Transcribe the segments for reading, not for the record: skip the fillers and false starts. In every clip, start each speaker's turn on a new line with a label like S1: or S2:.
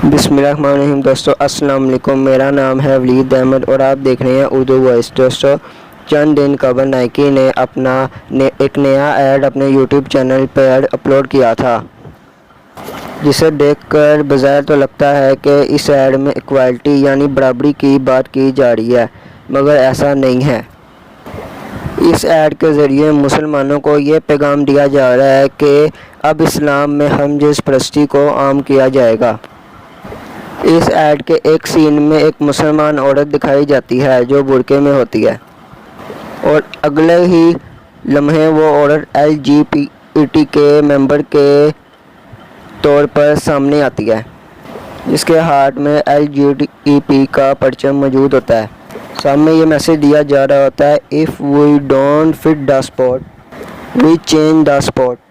S1: بسم اللہ الرحمن الرحیم۔ دوستو السلام علیکم، میرا نام ہے ولید احمد اور آپ دیکھ رہے ہیں اردو وائس۔ دوستو چند دن قبل نائکی نے ایک نیا ایڈ اپنے یوٹیوب چینل پر اپلوڈ کیا تھا، جسے دیکھ کر بظاہر تو لگتا ہے کہ اس ایڈ میں ایکوالٹی یعنی برابری کی بات کی جا رہی ہے، مگر ایسا نہیں ہے۔ اس ایڈ کے ذریعے مسلمانوں کو یہ پیغام دیا جا رہا ہے کہ اب اسلام میں ہم جنس پرستی کو عام کیا جائے گا۔ اس ایڈ کے ایک سین میں ایک مسلمان عورت دکھائی جاتی ہے جو برقعے میں ہوتی ہے، اور اگلے ہی لمحے وہ عورت LGBT کے ممبر کے طور پر سامنے آتی ہے، جس کے ہاتھ میں LGBT کا پرچم موجود ہوتا ہے۔ سامنے یہ میسج دیا جا رہا ہوتا ہے "If we don't fit the sport, we change the sport"،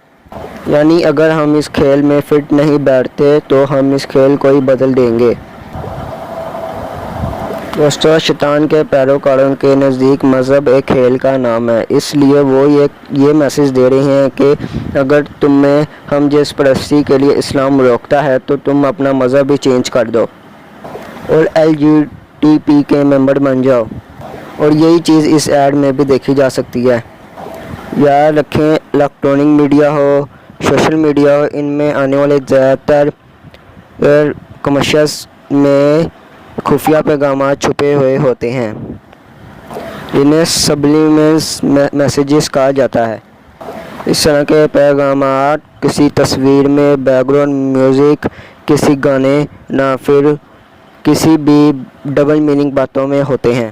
S1: یعنی اگر ہم اس کھیل میں فٹ نہیں بیٹھتے تو ہم اس کھیل کو ہی بدل دیں گے۔ دوستو شیطان کے پیروکاروں کے نزدیک مذہب ایک کھیل کا نام ہے، اس لیے وہ یہ میسج دے رہے ہیں کہ اگر تمہیں ہم جنس پرستی کے لیے اسلام روکتا ہے تو تم اپنا مذہب ہی چینج کر دو اور LGBT کے ممبر بن جاؤ۔ اور یہی چیز اس ایڈ میں بھی دیکھی جا سکتی ہے۔ یاد رکھیں، الیکٹرانک میڈیا ہو، سوشل میڈیا ہو، ان میں آنے والے زیادہ تر کمرشلز میں خفیہ پیغامات چھپے ہوئے ہوتے ہیں، جنہیں سبلیمنل میسیجز کہا جاتا ہے۔ اس طرح کے پیغامات کسی تصویر میں، بیک گراؤنڈ میوزک، کسی گانے، نہ پھر کسی بھی ڈبل میننگ باتوں میں ہوتے ہیں۔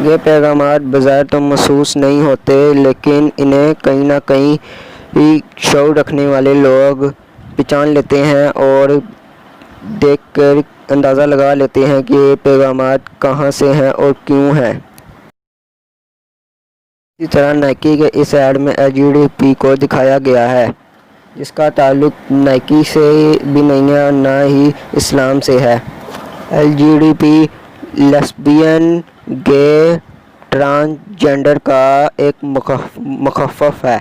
S1: یہ پیغامات بظاہر تو محسوس نہیں ہوتے، لیکن انہیں کہیں نہ کہیں شعور رکھنے والے لوگ پہچان لیتے ہیں اور دیکھ کر اندازہ لگا لیتے ہیں کہ یہ پیغامات کہاں سے ہیں اور کیوں ہیں۔ اسی طرح نائکی کے اس ایڈ میں LGBT کو دکھایا گیا ہے، جس کا تعلق نائکی سے بھی نہیں ہے اور نہ ہی اسلام سے ہے۔ LGBT لیسبین، گے، ٹرانسجینڈر کا ایک مخفف ہے،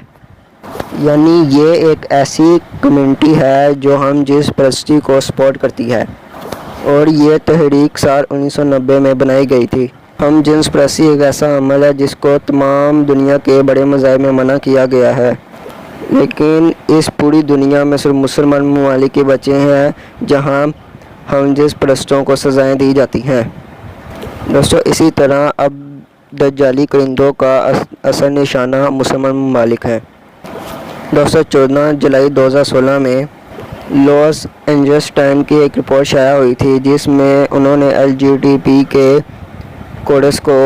S1: یعنی یہ ایک ایسی کمیونٹی ہے جو ہم جنس پرستی کو سپورٹ کرتی ہے، اور یہ تحریک سال 1990 میں بنائی گئی تھی۔ ہم جنس پرستی ایک ایسا عمل ہے جس کو تمام دنیا کے بڑے مذاہب میں منع کیا گیا ہے، لیکن اس پوری دنیا میں صرف مسلمان ممالک کے بچے ہیں جہاں ہم جنس پرستوں کو سزائیں دی جاتی ہیں۔ دوستو اسی طرح اب دجالی کرندوں کا اثر نشانہ مسلمان ممالک ہیں۔ دوستو 14 جولائی 2016 میں لاس اینجلس ٹائم کی ایک رپورٹ شائع ہوئی تھی، جس میں انہوں نے LGBT کے کورس کو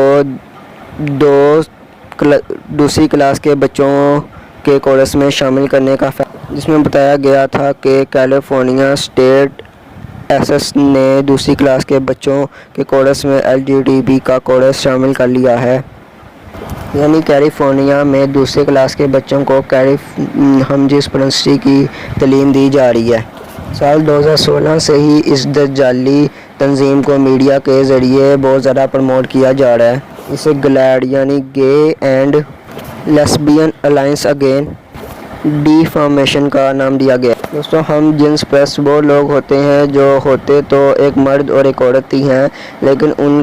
S1: دوسری کلاس کے بچوں کے کورس میں شامل کرنے کا فیصلہ، جس میں بتایا گیا تھا کہ کیلیفورنیا اسٹیٹ ایسس نے دوسری کلاس کے بچوں کے کورس میں LGBT کا کورس شامل کر لیا ہے، یعنی کیلیفورنیا میں دوسری کلاس کے بچوں کو ہم جنس پرستی کی تعلیم دی جا رہی ہے۔ سال 2016 سے ہی اس دجالی تنظیم کو میڈیا کے ذریعے بہت زیادہ پروموٹ کیا جا رہا ہے۔ اسے گلیڈ یعنی گے and lesbian alliance again defamation کا نام دیا گیا۔ دوستوں ہم جنس پرست وہ لوگ ہوتے ہیں جو ہوتے تو ایک مرد اور ایک عورت ہی ہیں، لیکن ان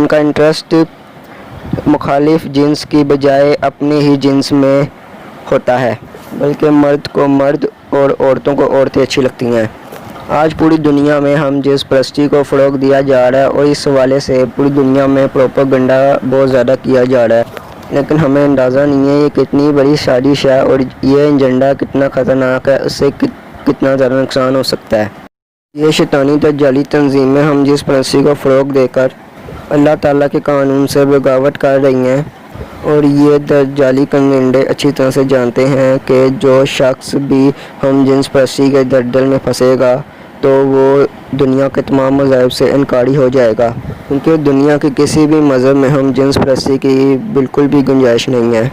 S1: کا انٹرسٹ مخالف جنس کی بجائے اپنے ہی جنس میں ہوتا ہے، بلکہ مرد کو مرد اور عورتوں کو عورتیں اچھی لگتی ہیں۔ آج پوری دنیا میں ہم جنس پرستی کو فروغ دیا جا رہا ہے اور اس حوالے سے پوری دنیا میں پروپیگنڈا بہت زیادہ کیا جا رہا ہے، لیکن ہمیں اندازہ نہیں ہے یہ کتنی بڑی سازش ہے اور یہ ایجنڈا کتنا خطرناک ہے، اس سے کتنا زیادہ نقصان ہو سکتا ہے۔ یہ شیطانی دجالی تنظیمیں ہم جنس پرستی کو فروغ دے کر اللہ تعالیٰ کے قانون سے بغاوت کر رہی ہیں، اور یہ دجالی کنڈے اچھی طرح سے جانتے ہیں کہ جو شخص بھی ہم جنس پرستی کے دلدل میں پھنسے گا تو وہ دنیا کے تمام مذاہب سے انکاری ہو جائے گا، کیونکہ دنیا کے کسی بھی مذہب میں ہم جنس پرستی کی بالکل بھی گنجائش نہیں ہے۔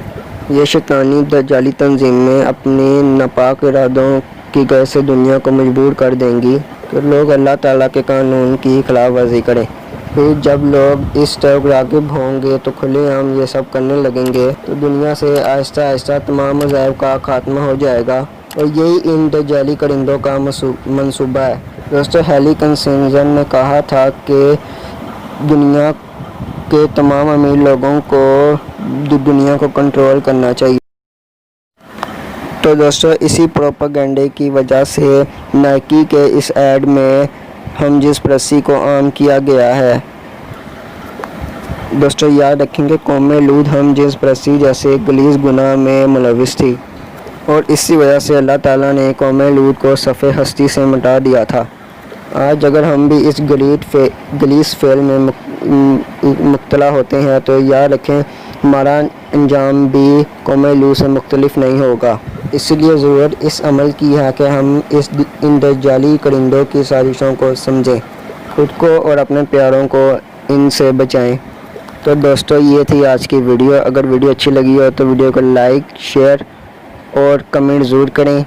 S1: یہ شیطانی دجالی تنظیمیں اپنی ناپاک ارادوں کی غرض سے دنیا کو مجبور کر دیں گی کہ لوگ اللہ تعالیٰ کے قانون کی خلاف ورزی کریں۔ پھر جب لوگ اس طرف راغب ہوں گے تو کھلے عام یہ سب کرنے لگیں گے، تو دنیا سے آہستہ آہستہ تمام مذاہب کا خاتمہ ہو جائے گا اور یہی ان دجالی کرندوں کا منصوبہ ہے۔ دوستو ہیلی کنسنجن نے کہا تھا کہ دنیا کے تمام امیر لوگوں کو دنیا کو کنٹرول کرنا چاہیے۔ تو دوستو اسی پروپیگنڈے کی وجہ سے نائکی کے اس ایڈ میں ہم جنس پرستی کو عام کیا گیا ہے۔ دوستو یاد رکھیں کہ قوم لوط ہم جنس پرستی جیسے غلیظ گناہ میں ملوث تھی، اور اسی وجہ سے اللہ تعالیٰ نے قوم لوط کو صفحہ ہستی سے مٹا دیا تھا۔ آج اگر ہم بھی اس غلیظ فعل میں مبتلا ہوتے ہیں تو یاد رکھیں ہمارا انجام بھی قوم لوط سے مختلف نہیں ہوگا۔ اس لیے ضرورت اس عمل کی ہے کہ ہم ان دجالی کرندوں کی سازشوں کو سمجھیں، خود کو اور اپنے پیاروں کو ان سے بچائیں۔ تو دوستو یہ تھی آج کی ویڈیو۔ اگر ویڈیو اچھی لگی ہو تو ویڈیو کو لائک، شیئر اور کمنٹ ضرور کریں۔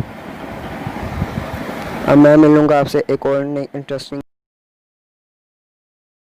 S1: اب میں ملوں گا آپ سے ایک اور نئی انٹرسٹنگ